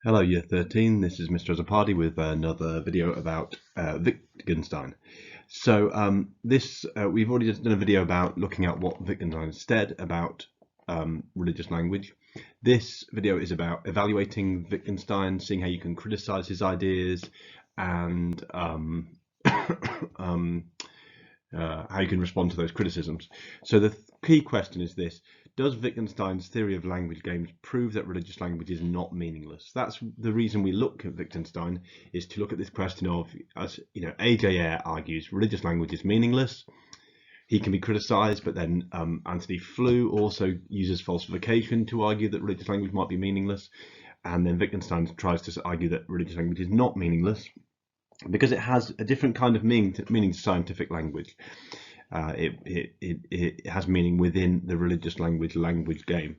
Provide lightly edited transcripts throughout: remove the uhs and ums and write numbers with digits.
Hello Year 13, this is Mr. Azzopardi with another video about Wittgenstein. So we've already just done a video about looking at what Wittgenstein said about religious language. This video is about evaluating Wittgenstein, seeing how you can criticize his ideas and how you can respond to those criticisms. So the key question is this: does Wittgenstein's theory of language games prove that religious language is not meaningless? That's the reason we look at Wittgenstein, is to look at this question of, as you know, OCR A argues religious language is meaningless. He can be criticised, but then Anthony Flew also uses falsification to argue that religious language might be meaningless, and then Wittgenstein tries to argue that religious language is not meaningless because it has a different kind of meaning to scientific language. It has meaning within the religious language game.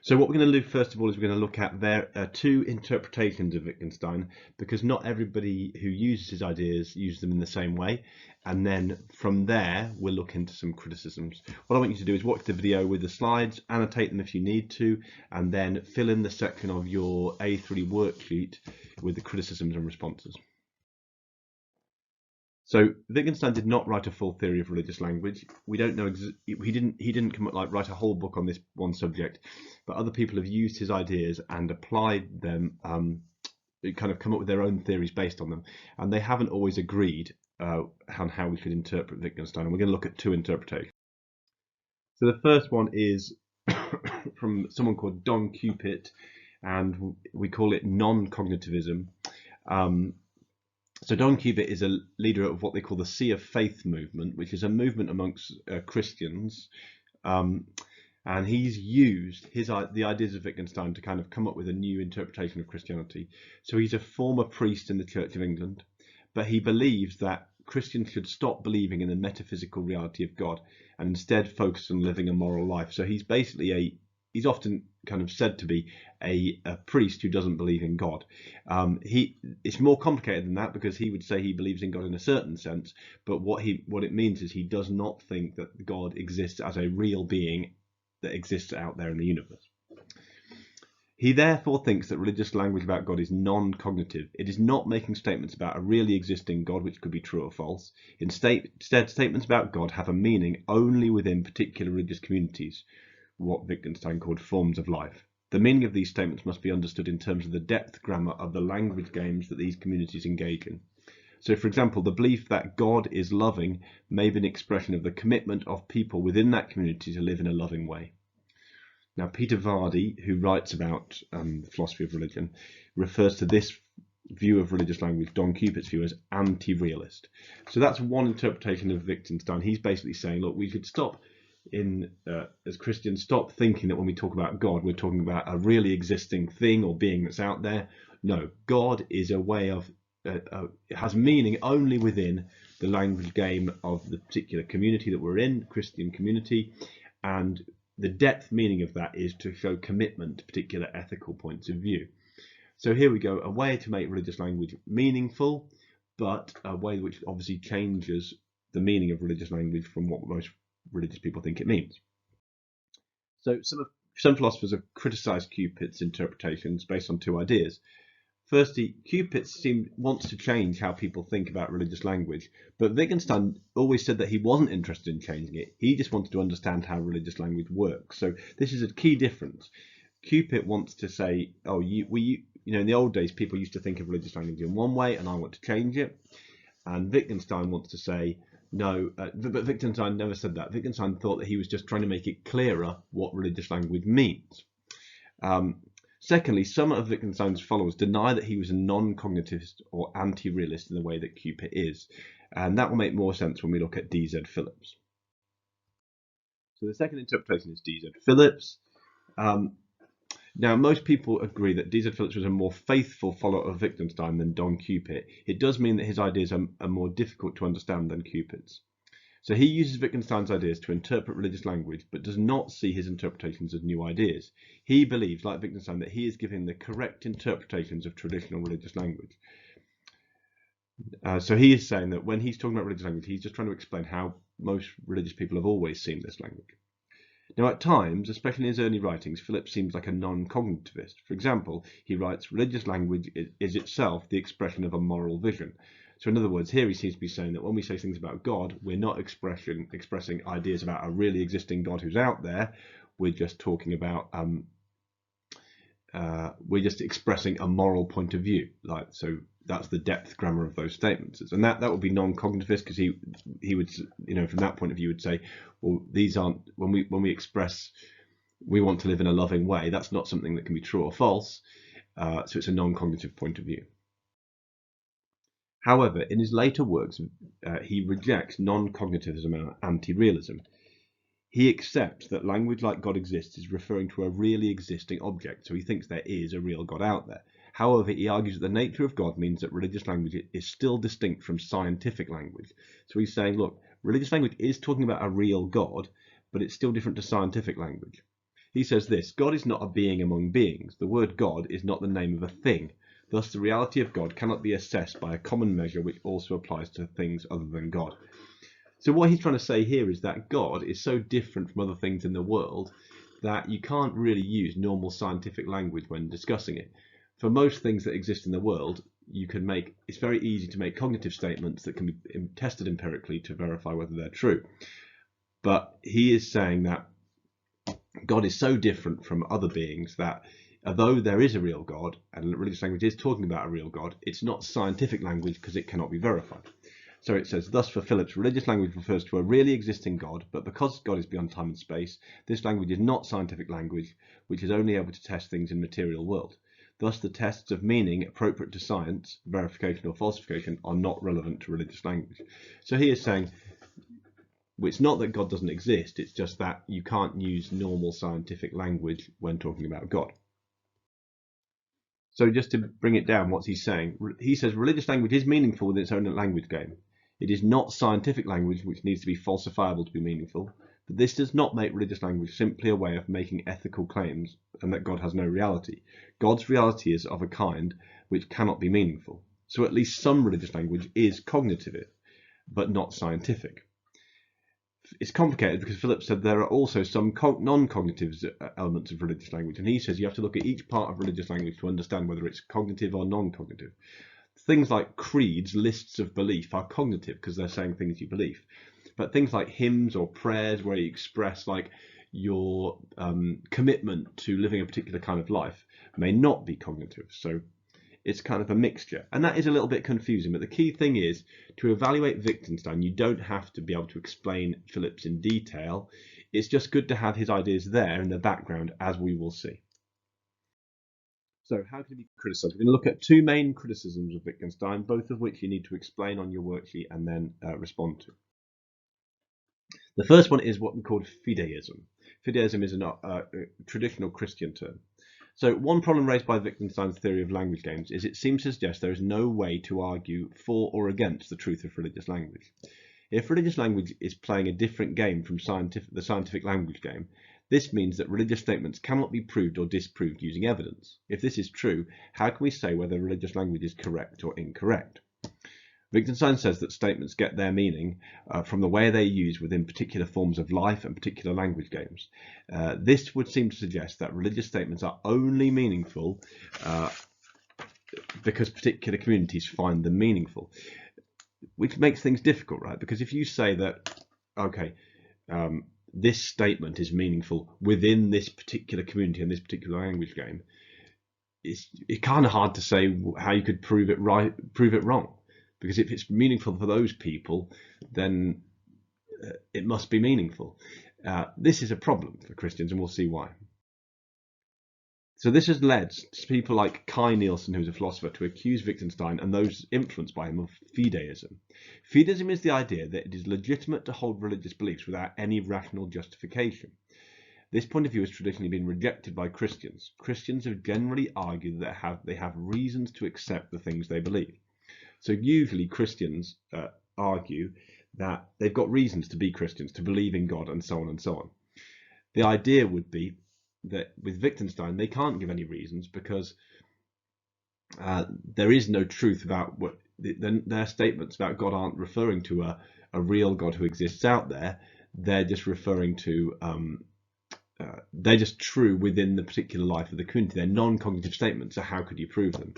So what we're going to do first of all is we're going to look at two interpretations of Wittgenstein, because not everybody who uses his ideas uses them in the same way, and then from there we'll look into some criticisms. What I want you to do is watch the video with the slides, annotate them if you need to, and then fill in the section of your A3 worksheet with the criticisms and responses. So Wittgenstein did not write a full theory of religious language. We don't know, he didn't come up, write a whole book on this one subject, but other people have used his ideas and applied them, kind of come up with their own theories based on them, and they haven't always agreed on how we should interpret Wittgenstein. And we're going to look at two interpretations. So the first one is from someone called Don Cupit, and we call it non-cognitivism. So Don Cupit is a leader of what they call the Sea of Faith movement, which is a movement amongst Christians, and he's used the ideas of Wittgenstein to kind of come up with a new interpretation of Christianity. So he's a former priest in the Church of England, but he believes that Christians should stop believing in the metaphysical reality of God and instead focus on living a moral life. So he's basically he's often kind of said to be a priest who doesn't believe in God. It's more complicated than that, because he would say he believes in God in a certain sense, but what it means is he does not think that God exists as a real being that exists out there in the universe. He therefore thinks that religious language about God is non-cognitive. It is not making statements about a really existing God, which could be true or false. Instead, statements about God have a meaning only within particular religious communities, what Wittgenstein called forms of life. The meaning of these statements must be understood in terms of the depth grammar of the language games that these communities engage in. So, for example, the belief that God is loving may be an expression of the commitment of people within that community to live in a loving way. Now, Peter Vardy, who writes about the philosophy of religion, refers to this view of religious language, Don Cupit's view, as anti-realist. So that's one interpretation of Wittgenstein. He's basically saying, look, we should stop as Christians, stop thinking that when we talk about God, we're talking about a really existing thing or being that's out there. No, God is a way of, it has meaning only within the language game of the particular community that we're in, Christian community, and the depth meaning of that is to show commitment to particular ethical points of view. So here we go, a way to make religious language meaningful, but a way which obviously changes the meaning of religious language from what most religious people think it means. So some philosophers have criticized Cupit's interpretations based on two ideas. Firstly, Cupit wants to change how people think about religious language, but Wittgenstein always said that he wasn't interested in changing it. He just wanted to understand how religious language works. So this is a key difference. Cupit wants to say, oh, in the old days, people used to think of religious language in one way, and I want to change it. And Wittgenstein wants to say, no, but Wittgenstein never said that. Wittgenstein thought that he was just trying to make it clearer what religious language means. Secondly, some of Wittgenstein's followers deny that he was a non-cognitivist or anti-realist in the way that Cupit is. And that will make more sense when we look at D.Z. Phillips. So the second interpretation is D.Z. Phillips. Now, most people agree that D.Z. Phillips was a more faithful follower of Wittgenstein than Don Cupit. It does mean that his ideas are more difficult to understand than Cupit's. So he uses Wittgenstein's ideas to interpret religious language, but does not see his interpretations as new ideas. He believes, like Wittgenstein, that he is giving the correct interpretations of traditional religious language. So he is saying that when he's talking about religious language, he's just trying to explain how most religious people have always seen this language. Now, at times, especially in his early writings, Phillips seems like a non-cognitivist. For example, he writes, religious language is itself the expression of a moral vision. So in other words, here he seems to be saying that when we say things about God, we're not expressing ideas about a really existing God who's out there. We're just talking about, we're just expressing a moral point of view. Like, so that's the depth grammar of those statements. And that would be non-cognitivist, because he would, from that point of view, would say, well, these aren't, when we express we want to live in a loving way, that's not something that can be true or false. So it's a non-cognitive point of view. However, in his later works, he rejects non-cognitivism and anti-realism. He accepts that language like God exists is referring to a really existing object, so he thinks there is a real God out there. However, he argues that the nature of God means that religious language is still distinct from scientific language. So he's saying, look, religious language is talking about a real God, but it's still different to scientific language. He says this: God is not a being among beings. The word God is not the name of a thing. Thus, the reality of God cannot be assessed by a common measure which also applies to things other than God. So what he's trying to say here is that God is so different from other things in the world that you can't really use normal scientific language when discussing it. For most things that exist in the world, it's very easy to make cognitive statements that can be tested empirically to verify whether they're true. But he is saying that God is so different from other beings that although there is a real God, and religious language is talking about a real God, it's not scientific language because it cannot be verified. So it says, thus for Phillips, religious language refers to a really existing God, but because God is beyond time and space, this language is not scientific language, which is only able to test things in the material world. Thus the tests of meaning appropriate to science, verification or falsification, are not relevant to religious language. So he is saying, it's not that God doesn't exist, it's just that you can't use normal scientific language when talking about God. So just to bring it down, what's he saying? He says religious language is meaningful within its own language game. It is not scientific language which needs to be falsifiable to be meaningful, but this does not make religious language simply a way of making ethical claims and that God has no reality. God's reality is of a kind which cannot be meaningful. So at least some religious language is cognitive, but not scientific. It's complicated because Phillips said there are also some non-cognitive elements of religious language, and he says you have to look at each part of religious language to understand whether it's cognitive or non-cognitive. Things like creeds, lists of belief, are cognitive because they're saying things you believe, but things like hymns or prayers where you express like your commitment to living a particular kind of life may not be cognitive. So it's kind of a mixture, and that is a little bit confusing, but the key thing is to evaluate Wittgenstein you don't have to be able to explain Phillips in detail. It's just good to have his ideas there in the background, as we will see. So how can it be criticised? We're going to look at two main criticisms of Wittgenstein, both of which you need to explain on your worksheet and then respond to. The first one is what we call fideism. Fideism is a traditional Christian term. So one problem raised by Wittgenstein's theory of language games is it seems to suggest there is no way to argue for or against the truth of religious language. If religious language is playing a different game from the scientific language game, this means that religious statements cannot be proved or disproved using evidence. If this is true, how can we say whether religious language is correct or incorrect? Wittgenstein says that statements get their meaning from the way they're used within particular forms of life and particular language games. This would seem to suggest that religious statements are only meaningful because particular communities find them meaningful, which makes things difficult, right? Because if you say that, okay, this statement is meaningful within this particular community and this particular language game, it's kind of hard to say how you could prove it wrong. Because if it's meaningful for those people, then it must be meaningful. This is a problem for Christians, and we'll see why. So this has led to people like Kai Nielsen, who's a philosopher, to accuse Wittgenstein and those influenced by him of fideism. Fideism is the idea that it is legitimate to hold religious beliefs without any rational justification. This point of view has traditionally been rejected by Christians. Christians have generally argued that they have reasons to accept the things they believe. So usually Christians argue that they've got reasons to be Christians, to believe in God, and so on and so on. The idea would be that with Wittgenstein, they can't give any reasons because there is no truth about what their statements about God aren't referring to a real God who exists out there. They're just referring to they're just true within the particular life of the community. They're non-cognitive statements, so how could you prove them?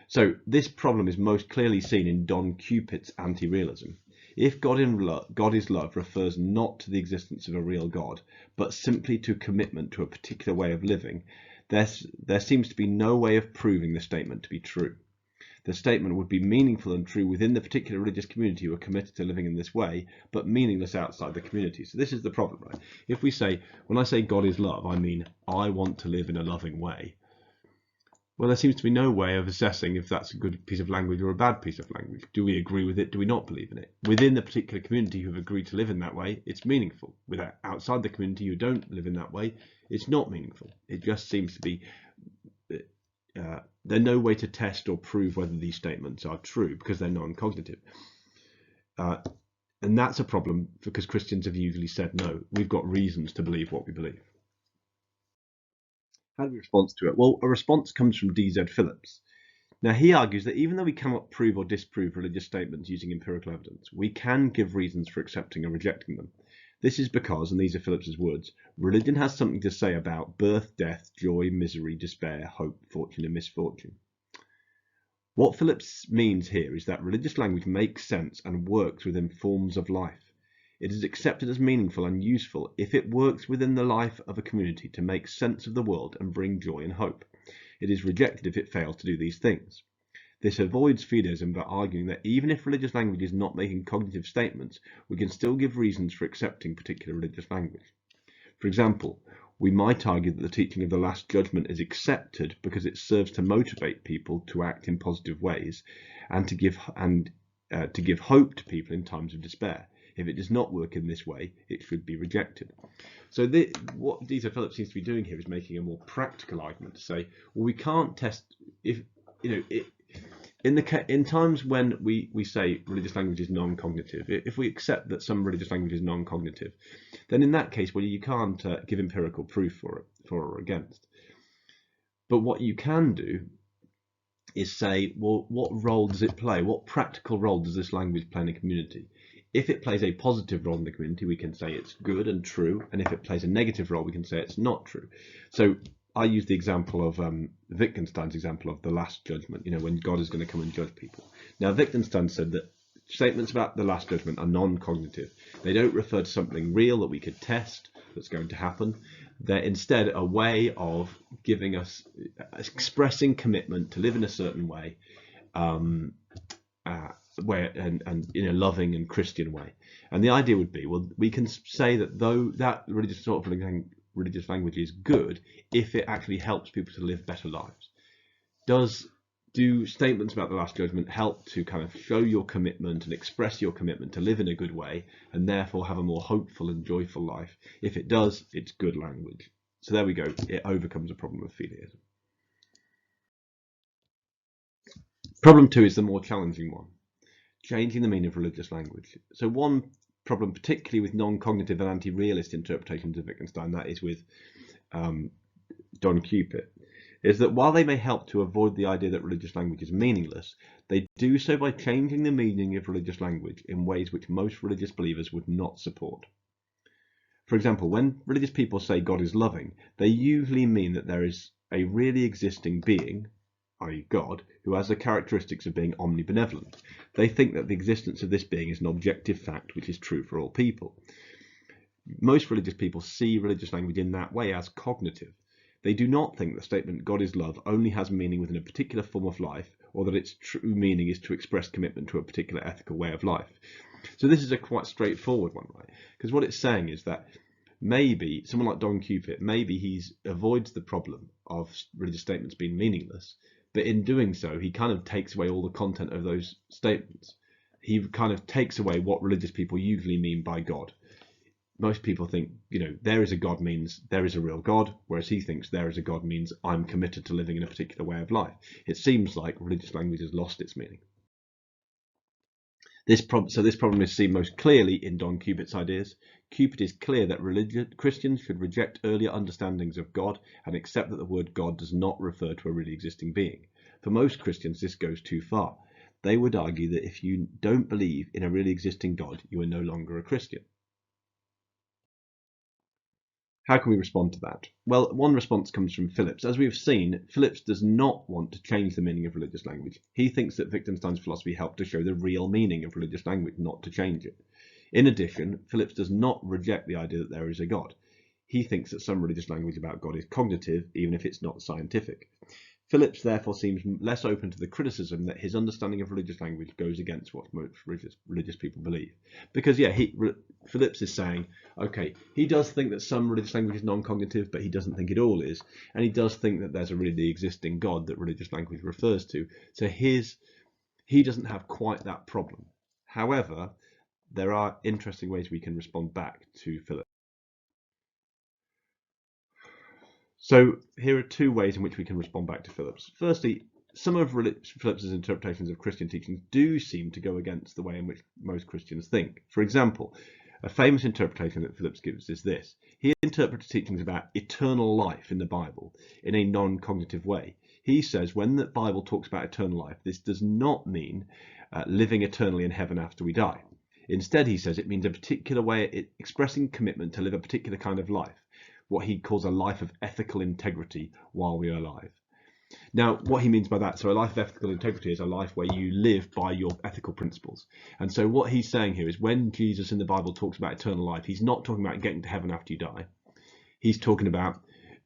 So this problem is most clearly seen in Don Cupid's anti-realism. If God is love refers not to the existence of a real God, but simply to commitment to a particular way of living, there seems to be no way of proving the statement to be true. The statement would be meaningful and true within the particular religious community who are committed to living in this way, but meaningless outside the community. So this is the problem, right? If we say, when I say God is love, I mean I want to live in a loving way. Well, there seems to be no way of assessing if that's a good piece of language or a bad piece of language. Do we agree with it? Do we not believe in it? Within the particular community who have agreed to live in that way, it's meaningful. Outside the community who don't live in that way, it's not meaningful. It just seems to be there's no way to test or prove whether these statements are true because they're non-cognitive. And that's a problem because Christians have usually said, no, we've got reasons to believe what we believe. How do we respond to it? Well, a response comes from D.Z. Phillips. Now, he argues that even though we cannot prove or disprove religious statements using empirical evidence, we can give reasons for accepting or rejecting them. This is because, and these are Phillips's words, religion has something to say about birth, death, joy, misery, despair, hope, fortune, and misfortune. What Phillips means here is that religious language makes sense and works within forms of life. It is accepted as meaningful and useful if it works within the life of a community to make sense of the world and bring joy and hope. It is rejected if it fails to do these things. This avoids fideism by arguing that even if religious language is not making cognitive statements, we can still give reasons for accepting particular religious language. For example, we might argue that the teaching of the Last Judgment is accepted because it serves to motivate people to act in positive ways and to give hope to people in times of despair. If it does not work in this way, it should be rejected. So what D.Z. Phillips seems to be doing here is making a more practical argument to say, well, we can't test if in times when we say religious language is non-cognitive. If we accept that some religious language is non-cognitive, then in that case, well, you can't give empirical proof for or against. But what you can do is say, well, what role does it play? What practical role does this language play in a community? If it plays a positive role in the community, we can say it's good and true. And if it plays a negative role, we can say it's not true. So I use the example of Wittgenstein's example of the Last Judgment, when God is going to come and judge people. Now, Wittgenstein said that statements about the Last Judgment are non-cognitive. They don't refer to something real that we could test that's going to happen. They're instead a way of giving us, expressing commitment to live in a certain way, and in a loving and Christian way. And the idea would be, well, we can say that though that religious sort of religious language is good if it actually helps people to live better lives. Do statements about the Last Judgment help to kind of show your commitment and express your commitment to live in a good way and therefore have a more hopeful and joyful life? If it does, it's good language. So there we go. It overcomes a problem of fideism. Problem 2 is the more challenging one. Changing the meaning of religious language. So one problem, particularly with non-cognitive and anti-realist interpretations of Wittgenstein, that is with Don Cupid, is that while they may help to avoid the idea that religious language is meaningless, they do so by changing the meaning of religious language in ways which most religious believers would not support. For example, when religious people say God is loving, they usually mean that there is a really existing being, i.e. God, who has the characteristics of being omnibenevolent. They think that the existence of this being is an objective fact which is true for all people. Most religious people see religious language in that way as cognitive. They do not think the statement God is love only has meaning within a particular form of life, or that its true meaning is to express commitment to a particular ethical way of life. So this is a quite straightforward one, right? Because what it's saying is that maybe someone like Don Cupid, maybe he avoids the problem of religious statements being meaningless, but in doing so, he kind of takes away all the content of those statements. He kind of takes away what religious people usually mean by God. Most people think, there is a God means there is a real God, whereas he thinks there is a God means I'm committed to living in a particular way of life. It seems like religious language has lost its meaning. This problem is seen most clearly in Don Cupid's ideas. Cupid is clear that Christians should reject earlier understandings of God and accept that the word God does not refer to a really existing being. For most Christians, this goes too far. They would argue that if you don't believe in a really existing God, you are no longer a Christian. How can we respond to that? Well, one response comes from Phillips. As we've seen, Phillips does not want to change the meaning of religious language. He thinks that Wittgenstein's philosophy helped to show the real meaning of religious language, not to change it. In addition, Phillips does not reject the idea that there is a God. He thinks that some religious language about God is cognitive, even if it's not scientific. Phillips therefore seems less open to the criticism that his understanding of religious language goes against what most religious people believe. Because, yeah, Phillips is saying, okay, he does think that some religious language is non-cognitive, but he doesn't think it all is. And he does think that there's a really existing God that religious language refers to. So he doesn't have quite that problem. However, there are interesting ways we can respond back to Phillips. So here are two ways in which we can respond back to Phillips. Firstly, some of Phillips's interpretations of Christian teachings do seem to go against the way in which most Christians think. For example, a famous interpretation that Phillips gives is this. He interprets teachings about eternal life in the Bible in a non-cognitive way. He says when the Bible talks about eternal life, this does not mean living eternally in heaven after we die. Instead, he says it means a particular way, expressing commitment to live a particular kind of life, what he calls a life of ethical integrity while we are alive. Now, what he means by that, so a life of ethical integrity is a life where you live by your ethical principles. And so what he's saying here is when Jesus in the Bible talks about eternal life, he's not talking about getting to heaven after you die. He's talking about,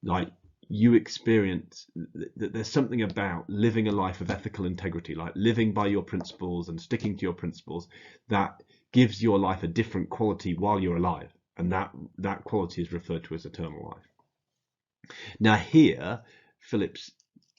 like, you experience that there's something about living a life of ethical integrity, like living by your principles and sticking to your principles, that gives your life a different quality while you're alive. And that quality is referred to as eternal life. Now here, Phillips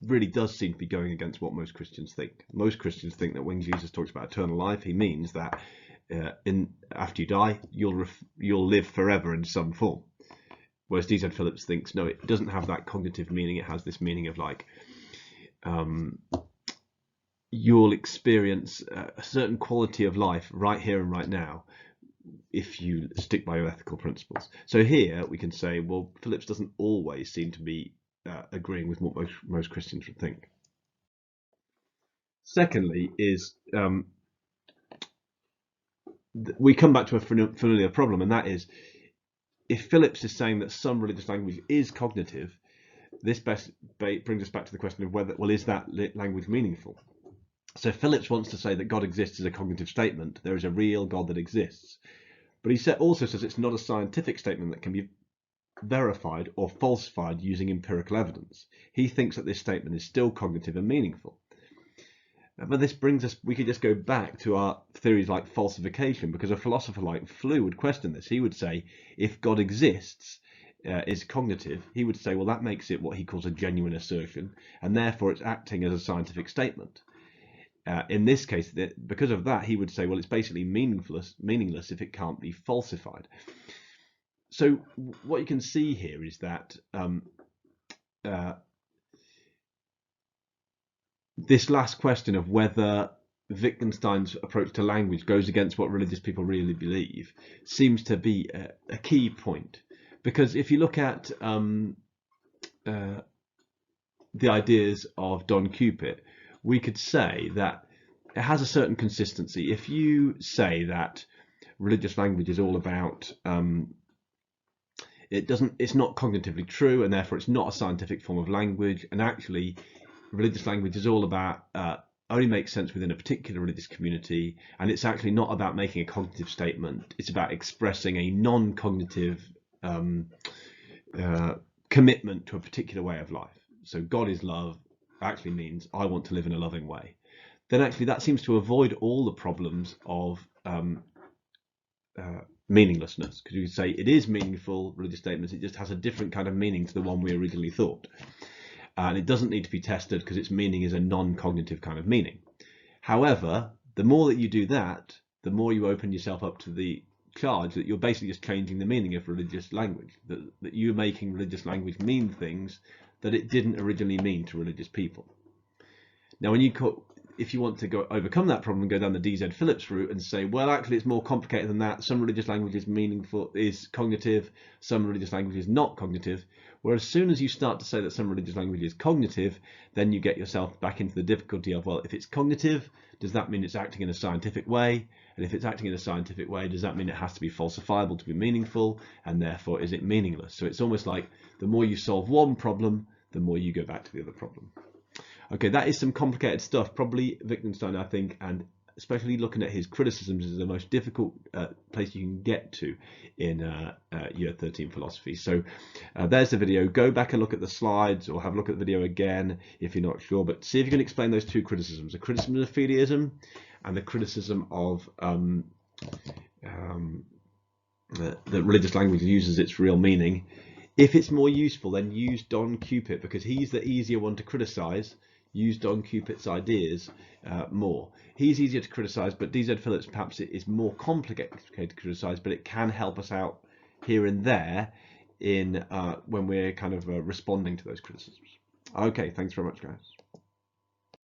really does seem to be going against what most Christians think. Most Christians think that when Jesus talks about eternal life, he means that after you die, you'll live forever in some form. Whereas D.Z. Phillips thinks, no, it doesn't have that cognitive meaning. It has this meaning of like, you'll experience a certain quality of life right here and right now if you stick by your ethical principles. So here we can say, well, Phillips doesn't always seem to be agreeing with what most Christians would think. Secondly is we come back to a familiar problem, and that is if Phillips is saying that some religious language is cognitive, this brings us back to the question of whether, well, is that language meaningful? So Phillips wants to say that God exists as a cognitive statement. There is a real God that exists. But he also says it's not a scientific statement that can be verified or falsified using empirical evidence. He thinks that this statement is still cognitive and meaningful. But this brings us, we could just go back to our theories like falsification, because a philosopher like Flew would question this. He would say, if God exists, is cognitive, he would say, well, that makes it what he calls a genuine assertion, and therefore it's acting as a scientific statement. In this case, because of that, he would say, well, it's basically meaningless if it can't be falsified. So what you can see here is that this last question of whether Wittgenstein's approach to language goes against what religious people really believe seems to be a key point. Because if you look at the ideas of Don Cupid, we could say that it has a certain consistency. If you say that religious language is all about it's not cognitively true, and therefore it's not a scientific form of language, and actually religious language is all about only makes sense within a particular religious community, and it's actually not about making a cognitive statement, it's about expressing a non-cognitive commitment to a particular way of life. So God is love actually means I want to live in a loving way. Then actually that seems to avoid all the problems of meaninglessness, because you could say it is meaningful religious statements, it just has a different kind of meaning to the one we originally thought. And it doesn't need to be tested because its meaning is a non-cognitive kind of meaning. However, the more that you do that, the more you open yourself up to the charge that you're basically just changing the meaning of religious language, that you're making religious language mean things that it didn't originally mean to religious people. Now, when you if you want to go overcome that problem and go down the DZ Phillips route and say, well, actually, it's more complicated than that. Some religious language is cognitive, some religious language is not cognitive. Whereas as soon as you start to say that some religious language is cognitive, then you get yourself back into the difficulty of, well, if it's cognitive, does that mean it's acting in a scientific way? And if it's acting in a scientific way, does that mean it has to be falsifiable to be meaningful? And therefore, is it meaningless? So it's almost like the more you solve one problem, the more you go back to the other problem. Okay, that is some complicated stuff. Probably Wittgenstein, I think, and especially looking at his criticisms, is the most difficult place you can get to in year 13 philosophy. So there's the video. Go back and look at the slides, or have a look at the video again if you're not sure. But see if you can explain those two criticisms: the criticism of Fideism and the criticism of that religious language uses its real meaning. If it's more useful, then use Don Cupid, because he's the easier one to criticize. Use Don Cupid's ideas more. He's easier to criticize, but DZ Phillips perhaps it is more complicated to criticize, but it can help us out here and there in when we're kind of responding to those criticisms. Okay, thanks very much, guys.